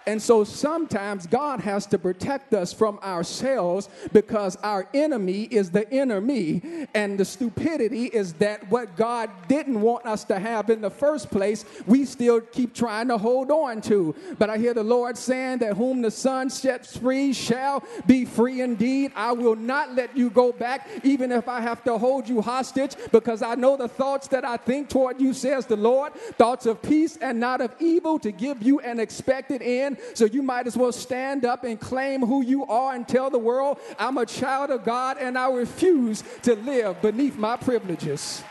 And so sometimes God has to protect us from ourselves because our enemy is the inner me. And the stupidity is that what God didn't want us to have in the first place, we still keep trying to hold on to. But I hear the Lord saying that whom the Son sets free shall be free indeed. I will not let you go back, even if I have to hold you hostage, because I know the thoughts that I think toward you, says the Lord, thoughts of peace and not of evil, to give you an expected end. So you might as well stand up and claim who you are and tell the world, I'm a child of God and I refuse to live beneath my privileges.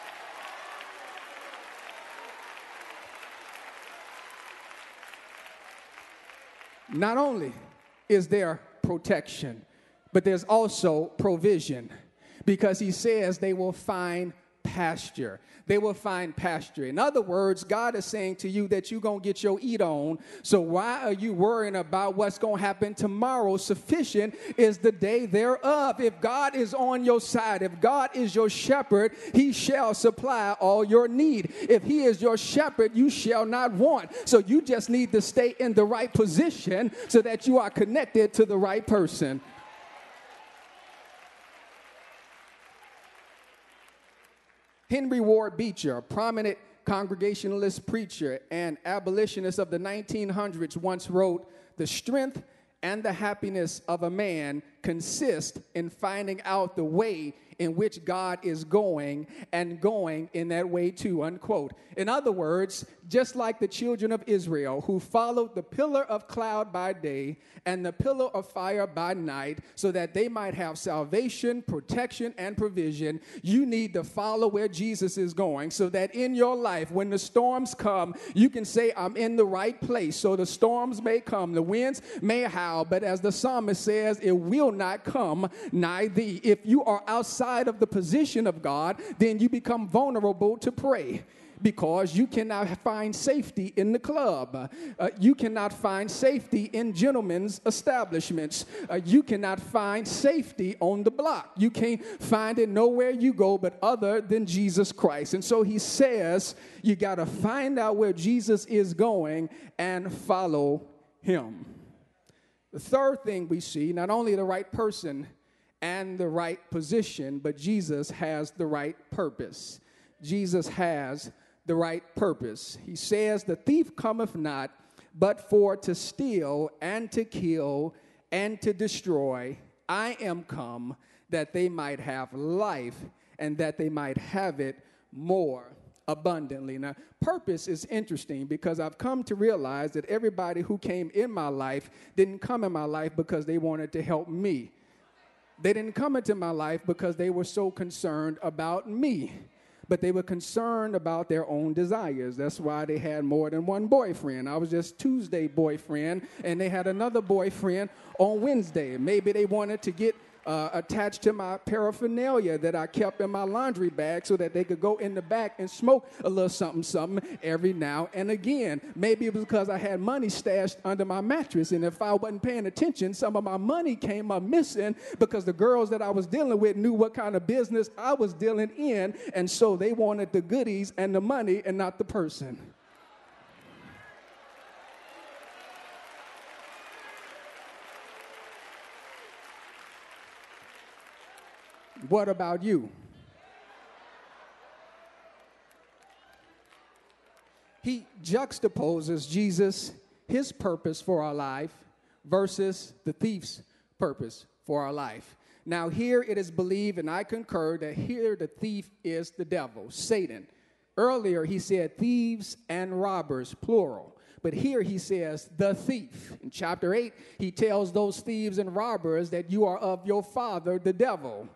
Not only is there protection, but there's also provision, because he says they will find pasture. They will find pasture. In other words, God is saying to you that you're going to get your eat on. So why are you worrying about what's going to happen tomorrow? Sufficient is the day thereof. If God is on your side, if God is your shepherd, he shall supply all your need. If he is your shepherd, you shall not want. So you just need to stay in the right position so that you are connected to the right person. Henry Ward Beecher, a prominent Congregationalist preacher and abolitionist of the 1900s, once wrote, "The strength and the happiness of a man consist in finding out the way in which God is going and going in that way too," unquote. In other words, just like the children of Israel who followed the pillar of cloud by day and the pillar of fire by night so that they might have salvation, protection, and provision, you need to follow where Jesus is going so that in your life, when the storms come, you can say, I'm in the right place. So the storms may come, the winds may howl, but as the psalmist says, it will not come nigh thee. If you are outside of the position of God, then you become vulnerable to prey, because you cannot find safety in the club. You cannot find safety in gentlemen's establishments. You cannot find safety on the block. You can't find it nowhere you go but other than Jesus Christ. And so he says you got to find out where Jesus is going and follow him. The third thing we see, not only the right person and the right position, but Jesus has the right purpose. Jesus has the right purpose. He says, the thief cometh not, but for to steal and to kill and to destroy. I am come that they might have life and that they might have it more abundantly. Now, purpose is interesting because I've come to realize that everybody who came in my life didn't come in my life because they wanted to help me. They didn't come into my life because they were so concerned about me, but they were concerned about their own desires. That's why they had more than one boyfriend. I was just Tuesday boyfriend, and they had another boyfriend on Wednesday. Maybe they wanted to get attached to my paraphernalia that I kept in my laundry bag so that they could go in the back and smoke a little something every now and again. Maybe it was because I had money stashed under my mattress, and if I wasn't paying attention, some of my money came up missing because the girls that I was dealing with knew what kind of business I was dealing in, and so they wanted the goodies and the money and not the person. What about you? He juxtaposes Jesus, his purpose for our life, versus the thief's purpose for our life. Now here it is believed, and I concur, that here the thief is the devil, Satan. Earlier he said thieves and robbers, plural. But here he says the thief. In chapter 8, he tells those thieves and robbers that you are of your father, the devil.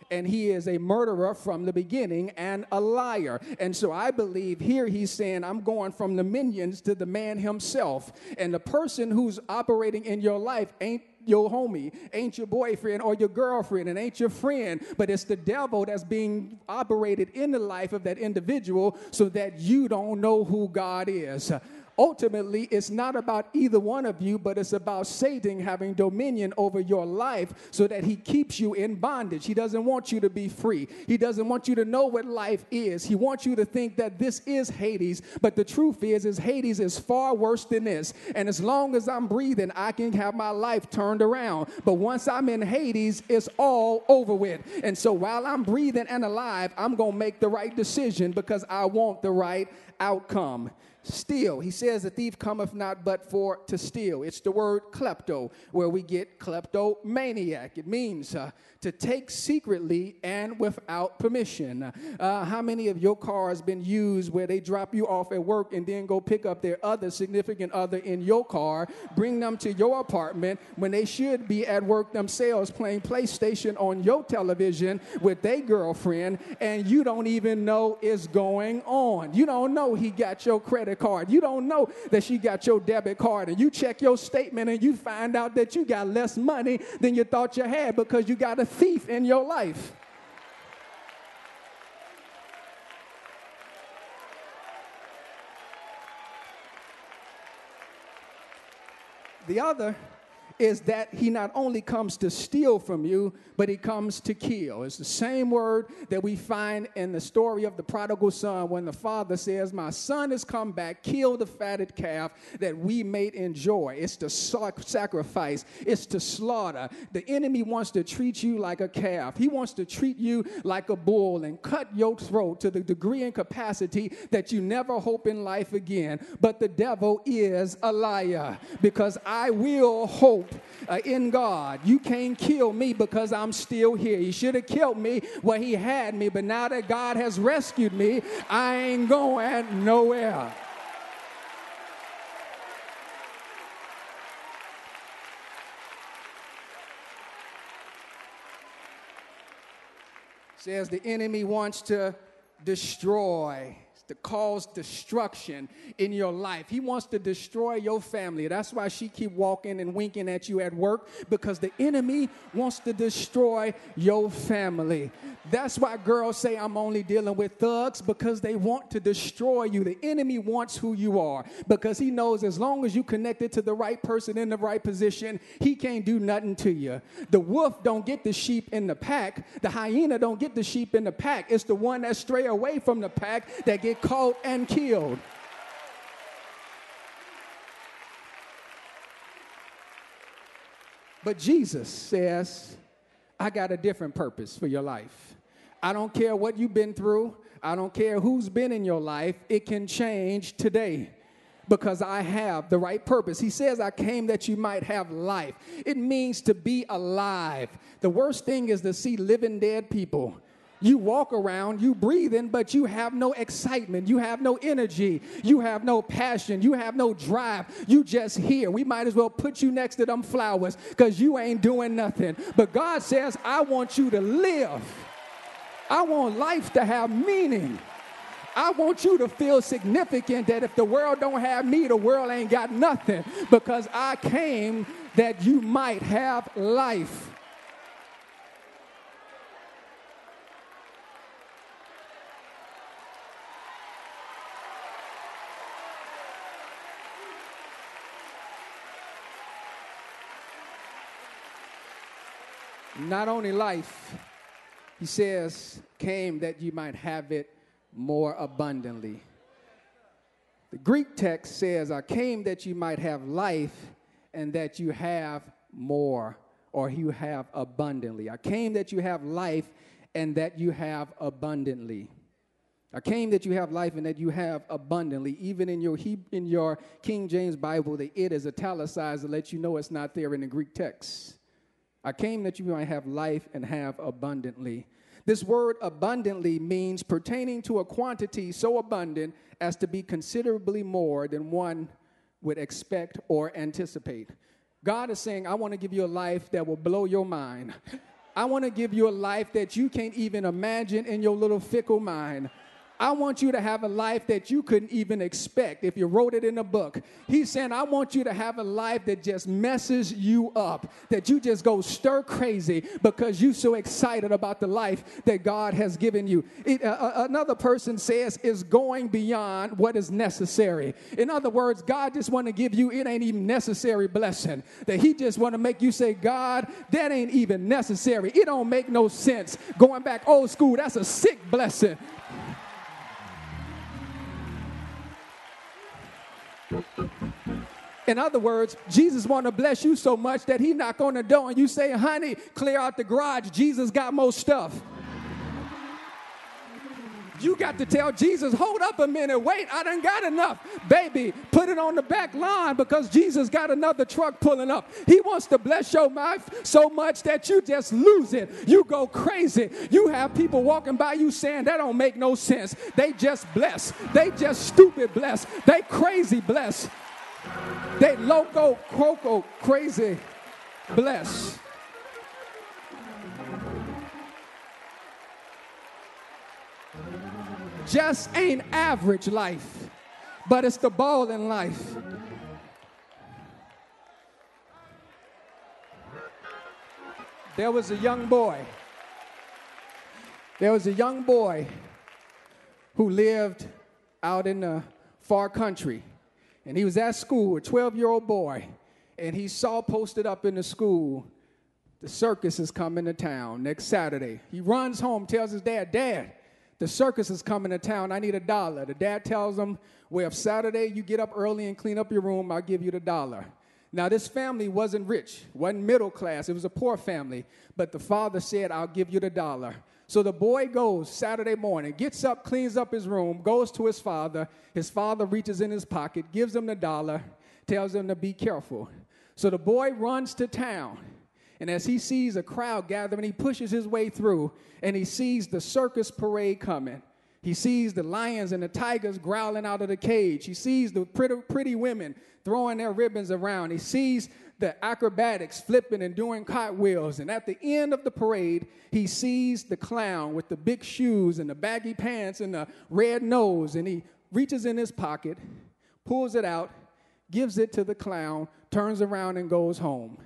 And he is a murderer from the beginning and a liar. And so I believe here he's saying, I'm going from the minions to the man himself. And the person who's operating in your life ain't your homie, ain't your boyfriend or your girlfriend, and ain't your friend, but it's the devil that's being operated in the life of that individual so that you don't know who God is. ultimately, it's not about either one of you, but it's about Satan having dominion over your life so that he keeps you in bondage. He doesn't want you to be free. He doesn't want you to know what life is. He wants you to think that this is Hades, but the truth is Hades is far worse than this. And as long as I'm breathing, I can have my life turned around. But once I'm in Hades, it's all over with. And so while I'm breathing and alive, I'm going to make the right decision because I want the right outcome. Steal. He says, the thief cometh not but for to steal. It's the word klepto, where we get kleptomaniac. It means to take secretly and without permission. How many of your cars been used where they drop you off at work and then go pick up their other significant other in your car, bring them to your apartment when they should be at work themselves playing PlayStation on your television with their girlfriend, and you don't even know it's going on. You don't know he got your credit card. You don't know that she got your debit card, and you check your statement and you find out that you got less money than you thought you had because you got a thief in your life. The other is that he not only comes to steal from you, but he comes to kill. It's the same word that we find in the story of the prodigal son when the father says, my son has come back, kill the fatted calf that we may enjoy. It's to sacrifice. It's to slaughter. The enemy wants to treat you like a calf. He wants to treat you like a bull and cut your throat to the degree and capacity that you never hope in life again. But the devil is a liar, because I will hope in God. You can't kill me because I'm still here. He should have killed me where he had me, but now that God has rescued me, I ain't going nowhere. Says the enemy wants to destroy, to cause destruction in your life. He wants to destroy your family. That's why she keep walking and winking at you at work, because the enemy wants to destroy your family. That's why girls say I'm only dealing with thugs, because they want to destroy you. The enemy wants who you are, because he knows as long as you connected to the right person in the right position, he can't do nothing to you. The wolf don't get the sheep in the pack. The hyena don't get the sheep in the pack. It's the one that stray away from the pack that get caught and killed. But Jesus says, I got a different purpose for your life. I don't care what you've been through. I don't care who's been in your life. It can change today, because I have the right purpose. He says, I came that you might have life. It means to be alive. The worst thing is to see living dead people. You walk around, you breathing, but you have no excitement. You have no energy. You have no passion. You have no drive. You just here. We might as well put you next to them flowers, because you ain't doing nothing. But God says, I want you to live. I want life to have meaning. I want you to feel significant, that if the world don't have me, the world ain't got nothing, because I came that you might have life. Not only life, he says, came that you might have it more abundantly. The Greek text says, I came that you might have life and that you have more, or you have abundantly. I came that you have life and that you have abundantly. I came that you have life and that you have abundantly. Even in your King James Bible, the it is italicized to let you know it's not there in the Greek text. I came that you might have life and have abundantly. This word abundantly means pertaining to a quantity so abundant as to be considerably more than one would expect or anticipate. God is saying, I want to give you a life that will blow your mind. I want to give you a life that you can't even imagine in your little fickle mind. I want you to have a life that you couldn't even expect if you wrote it in a book. He's saying, I want you to have a life that just messes you up, that you just go stir crazy because you're so excited about the life that God has given you. Another person says is going beyond what is necessary. In other words, God just want to give you, it ain't even necessary blessing. That he just want to make you say, God, that ain't even necessary. It don't make no sense. Going back old school, that's a sick blessing. In other words, Jesus want to bless you so much that he knock on the door and you say, honey, clear out the garage. Jesus got more stuff. You got to tell Jesus, hold up a minute, wait, I done got enough. Baby, put it on the back lawn because Jesus got another truck pulling up. He wants to bless your life so much that you just lose it. You go crazy. You have people walking by you saying that don't make no sense. They just blessed. They just stupid blessed. They crazy blessed. They loco, croco, crazy blessed. Just ain't average life, but it's the ball in life. There was a young boy who lived out in the far country, and he was at school, a 12-year-old boy, and he saw posted up in the school, the circus is coming to town next Saturday. He runs home, tells his dad, Dad, the circus is coming to town. I need $1. The dad tells him, well, if Saturday you get up early and clean up your room, I'll give you the $1. Now, this family wasn't rich, wasn't middle class. It was a poor family. But the father said, I'll give you the $1. So the boy goes Saturday morning, gets up, cleans up his room, goes to his father. His father reaches in his pocket, gives him the $1, tells him to be careful. So the boy runs to town. And as he sees a crowd gathering, he pushes his way through, and he sees the circus parade coming. He sees the lions and the tigers growling out of the cage. He sees the pretty women throwing their ribbons around. He sees the acrobatics flipping and doing cartwheels. And at the end of the parade, he sees the clown with the big shoes and the baggy pants and the red nose. And he reaches in his pocket, pulls it out, gives it to the clown, turns around and goes home.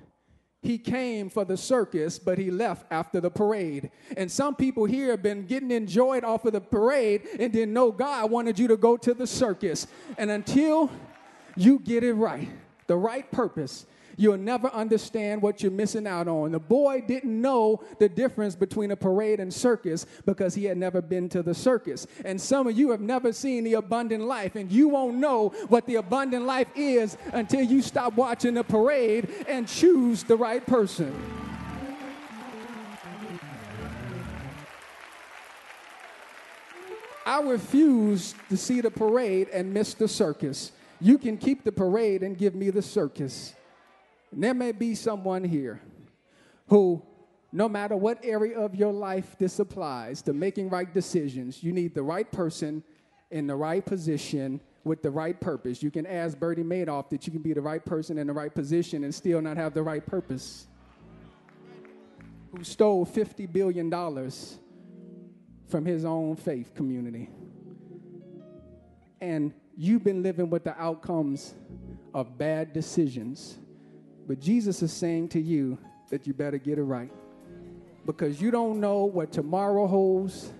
He came for the circus, but he left after the parade. And some people here have been getting enjoyed off of the parade and didn't know God wanted you to go to the circus. And until you get it right, the right purpose, you'll never understand what you're missing out on. The boy didn't know the difference between a parade and circus because he had never been to the circus. And some of you have never seen the abundant life, and you won't know what the abundant life is until you stop watching the parade and choose the right person. I refuse to see the parade and miss the circus. You can keep the parade and give me the circus. And there may be someone here who, no matter what area of your life this applies to making right decisions, you need the right person in the right position with the right purpose. You can ask Bertie Madoff that you can be the right person in the right position and still not have the right purpose. Who stole $50 billion from his own faith community. And you've been living with the outcomes of bad decisions. But Jesus is saying to you that you better get it right. Because you don't know what tomorrow holds.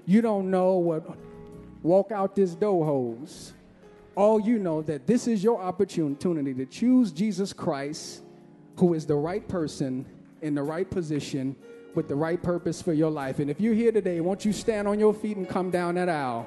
You don't know what walk out this door holds. All you know that this is your opportunity to choose Jesus Christ, who is the right person in the right position with the right purpose for your life. And if you're here today, won't you stand on your feet and come down that aisle?